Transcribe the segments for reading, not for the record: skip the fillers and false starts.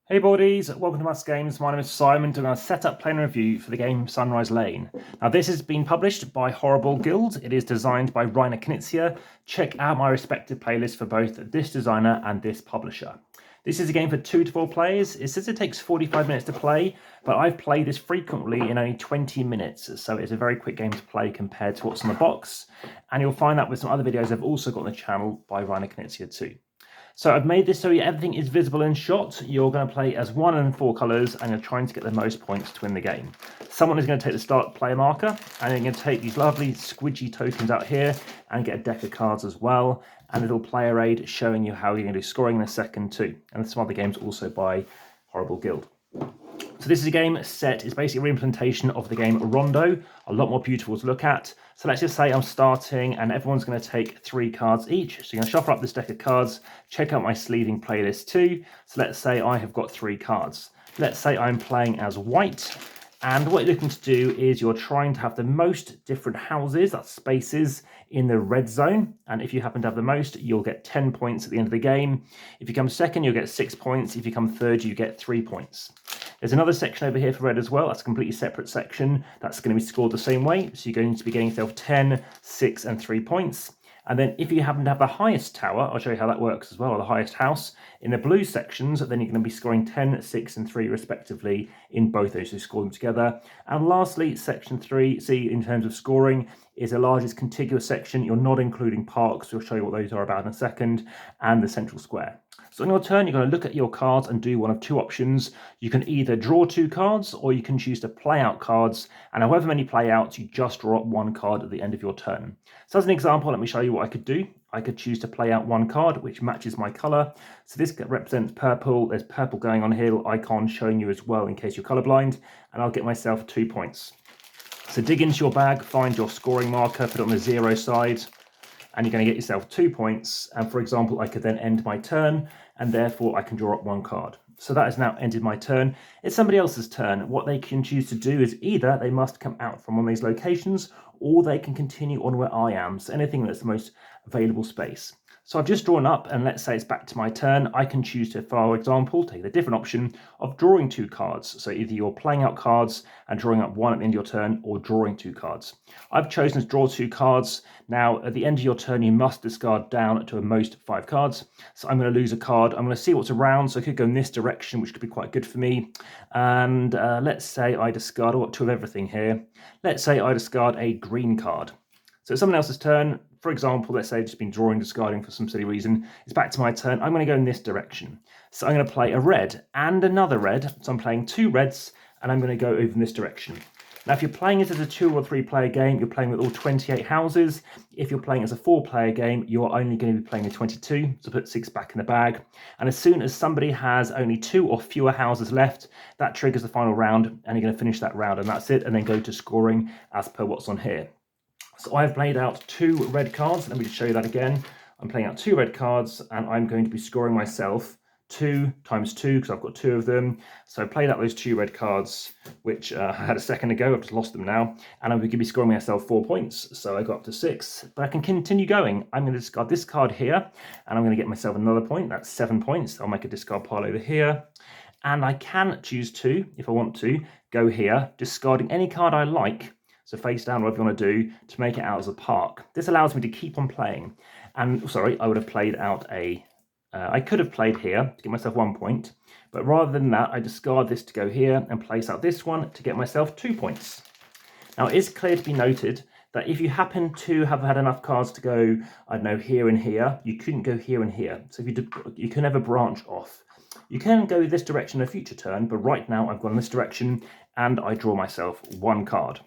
Hey boardies, welcome to AmassGames. My name is Simon, doing a setup, play and review for the game Sunrise Lane. Now this has been published by Horrible Guild. It is designed by Reiner Knizia. Check out my respective playlists for both this designer and this publisher. This is a game for 2 to 4 players. It says it takes 45 minutes to play, but I've played this frequently in only 20 minutes, so it's a very quick game to play compared to what's on the box. And you'll find that with some other videos I've also got on the channel by Reiner Knizia too. So I've made this so everything is visible in shot. You're going to play as 1 and 4 colours, and you're trying to get the most points to win the game. Someone is going to take the start player marker, and you're going to take these lovely squidgy tokens out here and get a deck of cards as well, and a little player aid showing you how you're going to do scoring in a second too. And some other games also by Horrible Guild. So this is a game set, it's basically a re-implementation of the game Rondo, a lot more beautiful to look at. So let's just say I'm starting and everyone's going to take 3 cards each. So you're going to shuffle up this deck of cards, check out my sleeving playlist too. So let's say I have got 3 cards. Let's say I'm playing as white, and what you're looking to do is you're trying to have the most different houses, that's spaces, in the red zone. And if you happen to have the most, you'll get 10 points at the end of the game. If you come second, you'll get 6 points. If you come third, you get 3 points. There's another section over here for red as well. That's a completely separate section. That's going to be scored the same way. So you're going to be getting yourself 10, 6, and 3 points. And then if you happen to have the highest tower, I'll show you how that works as well, or the highest house, in the blue sections, then you're going to be scoring 10, 6, and 3 respectively in both those, so score them together. And lastly, section 3, see, in terms of scoring, is the largest contiguous section. You're not including parks, we'll show you what those are about in a second, and the central square. So on your turn, you're going to look at your cards and do one of 2 options. You can either draw 2 cards, or you can choose to play out cards, and however many play outs, you just draw up 1 card at the end of your turn. So as an example, let me show you what I could do. I could choose to play out 1 card, which matches my colour. So this represents purple. There's purple going on here, little icon showing you as well in case you're colourblind, and I'll get myself 2 points. So dig into your bag, find your scoring marker, put it on the 0 side, and you're going to get yourself 2 points. And for example, I could then end my turn, and therefore I can draw up 1 card. So that has now ended my turn. It's somebody else's turn. What they can choose to do is either they must come out from one of these locations, or they can continue on where I am. So anything that's the most available space. So I've just drawn up, and let's say it's back to my turn. I can choose to, for example, take the different option of drawing 2 cards. So either you're playing out cards and drawing up 1 at the end of your turn, or drawing 2 cards. I've chosen to draw 2 cards. Now, at the end of your turn, you must discard down to a most 5 cards. So I'm going to lose a card. I'm going to see what's around. So I could go in this direction, which could be quite good for me. And let's say I discard, I've got 2 of everything here. Let's say I discard a green card. So it's someone else's turn. For example, let's say I've just been drawing, discarding for some silly reason. It's back to my turn. I'm going to go in this direction. So I'm going to play a red and another red. So I'm playing 2 reds, and I'm going to go over in this direction. Now, if you're playing it as a 2 or 3 player game, you're playing with all 28 houses. If you're playing as a 4 player game, you're only going to be playing with 22. So put 6 back in the bag. And as soon as somebody has only 2 or fewer houses left, that triggers the final round, and you're going to finish that round, and that's it. And then go to scoring as per what's on here. So I've played out 2 red cards. Let me just show you that again. I'm playing out 2 red cards, and I'm going to be scoring myself 2 times 2 because I've got 2 of them. So I played out those 2 red cards, which I had a second ago. I've just lost them now, and I'm going to be scoring myself 4 points. So I got up to 6, but I can continue going. I'm going to discard this card here, and I'm going to get myself another point. That's 7 points. I'll make a discard pile over here. And I can choose to, if I want to, go here, discarding any card I like. So face down, whatever you want to do, to make it out as a park. This allows me to keep on playing. And sorry, I would have played out a... I could have played here to get myself 1 point. But rather than that, I discard this to go here and place out this one to get myself 2 points. Now, it is clear to be noted that if you happen to have had enough cards to go, I don't know, here and here, you couldn't go here and here. So if you can never branch off. You can go this direction in a future turn, but right now I've gone this direction and I draw myself 1 card.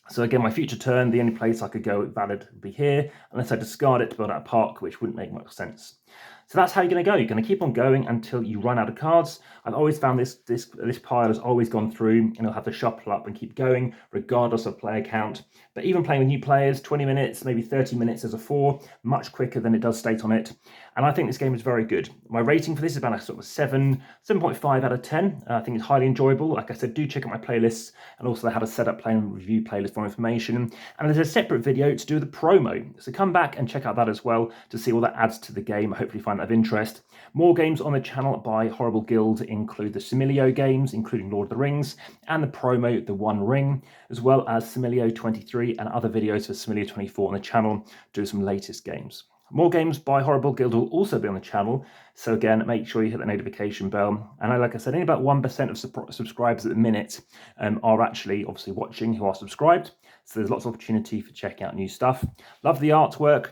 So again, my future turn, the only place I could go valid would be here, unless I discard it to build out a park, which wouldn't make much sense. So that's how you're going to go. You're going to keep on going until you run out of cards. I've always found this pile has always gone through, and you'll have to shuffle up and keep going, regardless of player count. But even playing with new players, 20 minutes, maybe 30 minutes as a 4, much quicker than it does state on it. And I think this game is very good. My rating for this is about a sort of 7.5 out of 10. I think it's highly enjoyable. Like I said, do check out my playlists, and also how to set up, play and review playlist for more information. And there's a separate video to do the promo. So come back and check out that as well to see what that adds to the game. I hopefully find that of interest. More games on the channel by Horrible Guild include the Similio games, including Lord of the Rings, and the promo, The One Ring, as well as Similio 23 and other videos for Similio 24 on the channel, do some latest games. More games by Horrible Guild will also be on the channel, so again, make sure you hit the notification bell. And like I said, only about 1% of subscribers at the minute are actually obviously watching who are subscribed, so there's lots of opportunity for checking out new stuff. Love the artwork,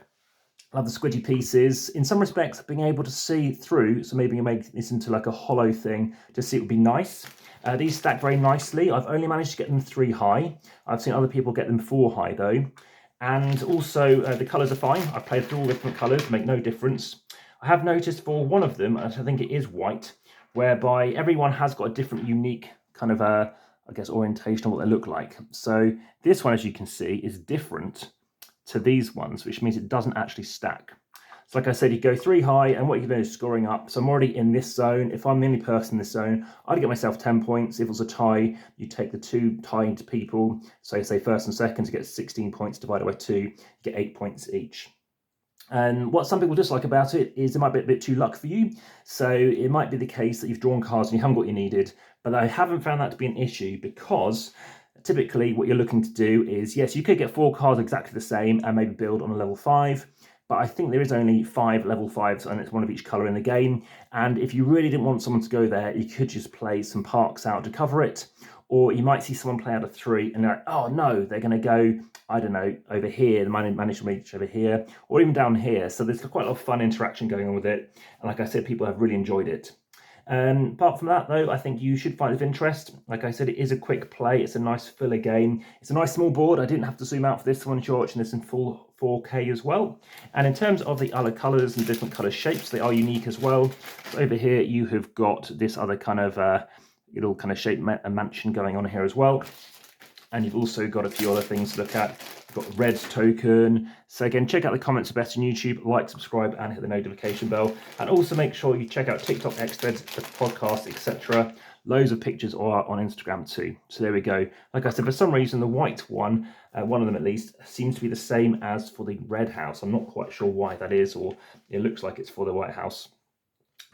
love the squidgy pieces. In some respects, being able to see through, so maybe you make this into like a hollow thing to see, it would be nice. These stack very nicely. I've only managed to get them 3 high. I've seen other people get them 4 high though. And also the colours are fine. I've played through all different colours, make no difference. I have noticed for one of them, and I think it is white, whereby everyone has got a different unique kind of, I guess, orientation of what they look like. So this one, as you can see, is different to these ones, which means it doesn't actually stack. So like I said, you go 3 high, and what you're doing is scoring up. So I'm already in this zone. If I'm the only person in this zone, I'd get myself 10 points. If it was a tie, you take the 2 tied people. So say first and second, to get 16 points divided by 2, you get 8 points each. And what some people dislike about it is it might be a bit too luck for you. So it might be the case that you've drawn cards and you haven't got what you needed. But I haven't found that to be an issue, because typically what you're looking to do is, yes, you could get 4 cards exactly the same and maybe build on a level 5. But I think there is only 5 level 5s, and it's one of each colour in the game. And if you really didn't want someone to go there, you could just play some parks out to cover it. Or you might see someone play out of 3 and they're like, oh no, they're going to go, I don't know, over here, they might manage to reach over here, or even down here. So there's quite a lot of fun interaction going on with it. And like I said, people have really enjoyed it. Apart from that, though, I think you should find it of interest. Like I said, it is a quick play. It's a nice filler game. It's a nice small board. I didn't have to zoom out for this one. You're watching this in full 4K as well. And in terms of the other colours and different colour shapes, they are unique as well. So over here, you have got this other kind of little kind of shape mansion going on here as well. And you've also got a few other things to look at. You've got red token. So again, check out the comments best on YouTube, like, subscribe, and hit the notification bell. And also make sure you check out TikTok, Xthreads, the podcast, etc. Loads of pictures are on Instagram too. So there we go. Like I said, for some reason, the white one, one of them at least, seems to be the same as for the red house. I'm not quite sure why that is, or it looks like it's for the White House.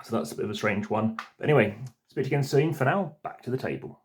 So that's a bit of a strange one. But anyway, speak again soon. For now, back to the table.